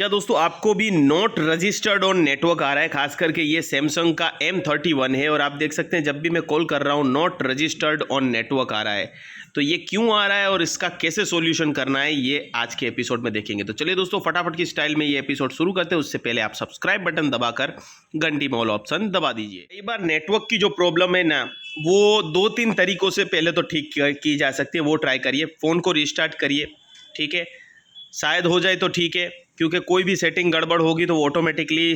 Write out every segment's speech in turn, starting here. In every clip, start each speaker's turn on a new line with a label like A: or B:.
A: क्या दोस्तों आपको भी नॉट रजिस्टर्ड ऑन नेटवर्क आ रहा है? खास करके ये सैमसंग का M31 है और आप देख सकते हैं जब भी मैं कॉल कर रहा हूँ नॉट रजिस्टर्ड ऑन नेटवर्क आ रहा है। तो ये क्यों आ रहा है और इसका कैसे सॉल्यूशन करना है ये आज के एपिसोड में देखेंगे। तो चलिए दोस्तों फटाफट की स्टाइल में ये एपिसोड शुरू करते हैं। उससे पहले आप सब्सक्राइब बटन दबाकर घंटी में ऑल ऑप्शन दबा दीजिए। कई बार नेटवर्क की जो प्रॉब्लम है ना वो 2-3 तरीकों से पहले तो ठीक की जा सकती है, वो ट्राई करिए। फ़ोन को रिस्टार्ट करिए, ठीक है, शायद हो जाए तो ठीक है, क्योंकि कोई भी सेटिंग गड़बड़ होगी तो वो ऑटोमेटिकली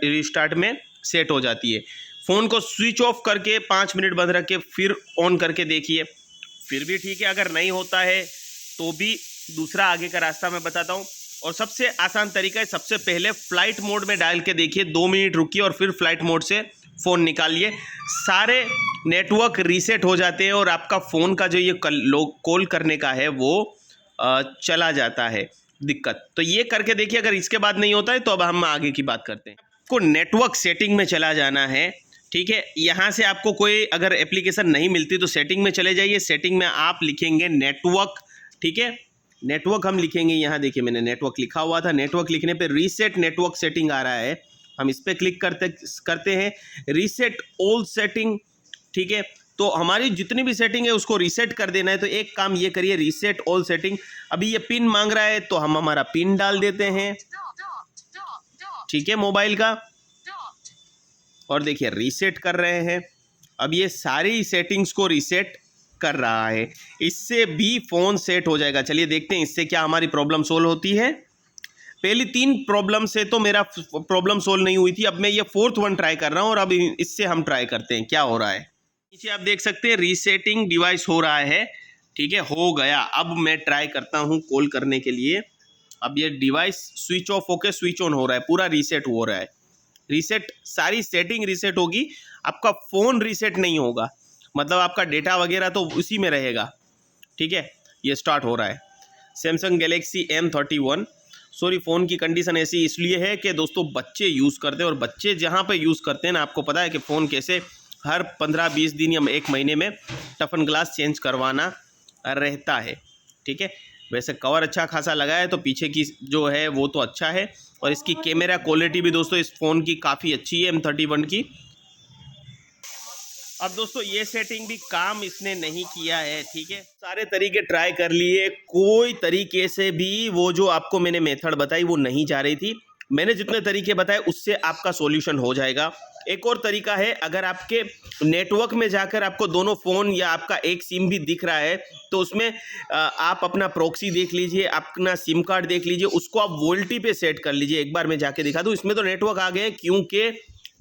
A: रिस्टार्ट में सेट हो जाती है। फ़ोन को स्विच ऑफ करके 5 मिनट बंद रख के फिर ऑन करके देखिए, फिर भी ठीक है। अगर नहीं होता है तो भी दूसरा आगे का रास्ता मैं बताता हूँ। और सबसे आसान तरीका है, सबसे पहले फ़्लाइट मोड में डाल के देखिए, 2 मिनट रुकिए और फिर फ़्लाइट मोड से फ़ोन निकालिए। सारे नेटवर्क रीसेट हो जाते हैं और आपका फ़ोन का जो ये कॉल करने का है वो चला जाता है दिक्कत। तो ये करके देखिए, अगर इसके बाद नहीं होता है तो अब हम आगे की बात करते हैं। आपको नेटवर्क सेटिंग में चला जाना है, ठीक है। यहाँ से आपको कोई अगर एप्लीकेशन नहीं मिलती तो सेटिंग में चले जाइए। सेटिंग में आप लिखेंगे नेटवर्क, ठीक है, नेटवर्क हम लिखेंगे। यहाँ देखिए मैंने नेटवर्क लिखा हुआ था। नेटवर्क लिखने पे रीसेट नेटवर्क सेटिंग आ रहा है, हम इस पर क्लिक करते हैं। रीसेट ऑल सेटिंग, ठीक है। तो हमारी जितनी भी सेटिंग है उसको रीसेट कर देना है। तो एक काम ये करिए, रीसेट ऑल सेटिंग। अभी ये पिन मांग रहा है तो हम हमारा पिन डाल देते हैं, ठीक है, मोबाइल का। और देखिए रीसेट कर रहे हैं। अब ये सारी सेटिंग्स को रीसेट कर रहा है, इससे भी फ़ोन सेट हो जाएगा। चलिए देखते हैं इससे क्या हमारी प्रॉब्लम सोल्व होती है। पहली 3 प्रॉब्लम से तो मेरा प्रॉब्लम सोल्व नहीं हुई थी। अब मैं ये 4th वन ट्राई कर रहा हूँ और अब इससे हम ट्राई करते हैं क्या हो रहा है। नीचे आप देख सकते हैं रीसेटिंग डिवाइस हो रहा है, ठीक है, हो गया। अब मैं ट्राई करता हूँ कॉल करने के लिए। अब ये डिवाइस स्विच ऑफ होकर स्विच ऑन हो रहा है, पूरा रीसेट हो रहा है। रीसेट, सारी सेटिंग रीसेट होगी, आपका फ़ोन रीसेट नहीं होगा, मतलब आपका डेटा वगैरह तो उसी में रहेगा, ठीक है। ये स्टार्ट हो रहा है Samsung Galaxy M31। Sorry, phone की कंडीशन ऐसी इसलिए है कि दोस्तों बच्चे यूज़ करते हैं और बच्चे जहाँ पे यूज़ करते हैं ना, आपको पता है कि फ़ोन कैसे हर 15-20 दिन या 1 महीने में टफन ग्लास चेंज करवाना रहता है, ठीक है। वैसे कवर अच्छा खासा लगा है तो पीछे की जो है वो तो अच्छा है। और इसकी कैमरा क्वालिटी भी दोस्तों इस फ़ोन की काफ़ी अच्छी है, M31 की। अब दोस्तों ये सेटिंग भी काम इसने नहीं किया है, ठीक है। सारे तरीके ट्राई कर लिए, कोई तरीके से भी वो जो आपको मैंने मेथड बताई वो नहीं जा रही थी। मैंने जितने तरीके बताए उससे आपका सॉल्यूशन हो जाएगा। एक और तरीका है, अगर आपके नेटवर्क में जाकर आपको दोनों फ़ोन या आपका एक सिम भी दिख रहा है तो उसमें आप अपना प्रॉक्सी देख लीजिए, अपना सिम कार्ड देख लीजिए, उसको आप वोल्टी पे सेट कर लीजिए। एक बार मैं जाके दिखा दूँ, इसमें तो नेटवर्क आ गए क्योंकि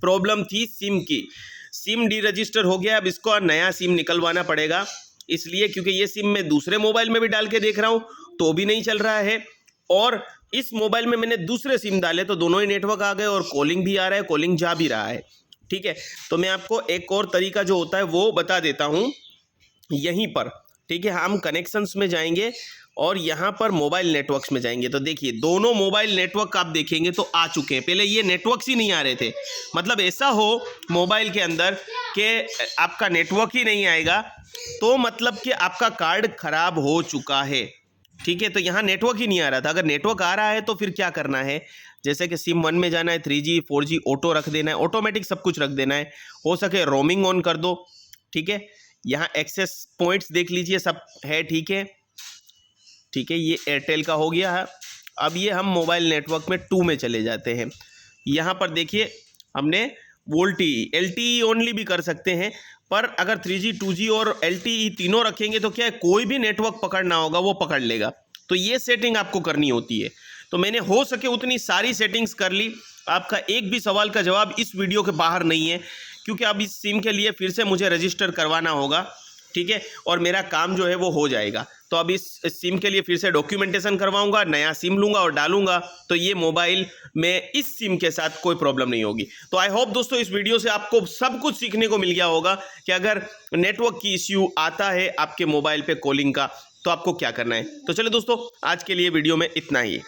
A: प्रॉब्लम थी सिम की। सिम डी रजिस्टर हो गया, अब इसको नया सिम निकलवाना पड़ेगा, इसलिए क्योंकि ये सिम मैं दूसरे मोबाइल में भी डाल के देख रहा हूँ तो भी नहीं चल रहा है। और इस मोबाइल में मैंने दूसरे सिम डाले तो दोनों ही नेटवर्क आ गए और कॉलिंग भी आ रहा है, कॉलिंग जा भी रहा है, ठीक है। तो मैं आपको एक और तरीका जो होता है वो बता देता हूँ यहीं पर, ठीक है। हम कनेक्शंस में जाएंगे और यहाँ पर मोबाइल नेटवर्क्स में जाएंगे तो देखिए दोनों मोबाइल नेटवर्क आप देखेंगे तो आ चुके हैं। पहले ये नेटवर्क्स ही नहीं आ रहे थे, मतलब ऐसा हो मोबाइल के अंदर कि आपका नेटवर्क ही नहीं आएगा तो मतलब कि आपका कार्ड खराब हो चुका है, ठीक है। तो यहाँ नेटवर्क ही नहीं आ रहा था। अगर नेटवर्क आ रहा है तो फिर क्या करना है, जैसे कि सिम 1 में जाना है, 3G 4G ऑटो रख देना है, ऑटोमेटिक सब कुछ रख देना है। हो सके रोमिंग ऑन कर दो, ठीक है। यहाँ एक्सेस पॉइंट्स देख लीजिए, सब है, ठीक है, ठीक है। ये एयरटेल का हो गया है। अब ये हम मोबाइल नेटवर्क में 2 में चले जाते हैं। यहाँ पर देखिए हमने वोल्टी LTE ओनली भी कर सकते हैं, पर अगर 3G 2G और LTE तीनों रखेंगे तो क्या है, कोई भी नेटवर्क पकड़ना होगा वो पकड़ लेगा। तो ये सेटिंग आपको करनी होती है। तो मैंने हो सके उतनी सारी सेटिंग्स कर ली। आपका एक भी सवाल का जवाब इस वीडियो के बाहर नहीं है, क्योंकि अब इस सिम के लिए फिर से मुझे रजिस्टर करवाना होगा, ठीक है, और मेरा काम जो है वो हो जाएगा। तो अब इस सिम के लिए फिर से डॉक्यूमेंटेशन करवाऊंगा, नया सिम लूंगा और डालूंगा, तो ये मोबाइल में इस सिम के साथ कोई प्रॉब्लम नहीं होगी। तो आई होप दोस्तों इस वीडियो से आपको सब कुछ सीखने को मिल गया होगा कि अगर नेटवर्क की इश्यू आता है आपके मोबाइल पे कॉलिंग का तो आपको क्या करना है। तो चलिए दोस्तों आज के लिए वीडियो में इतना ही।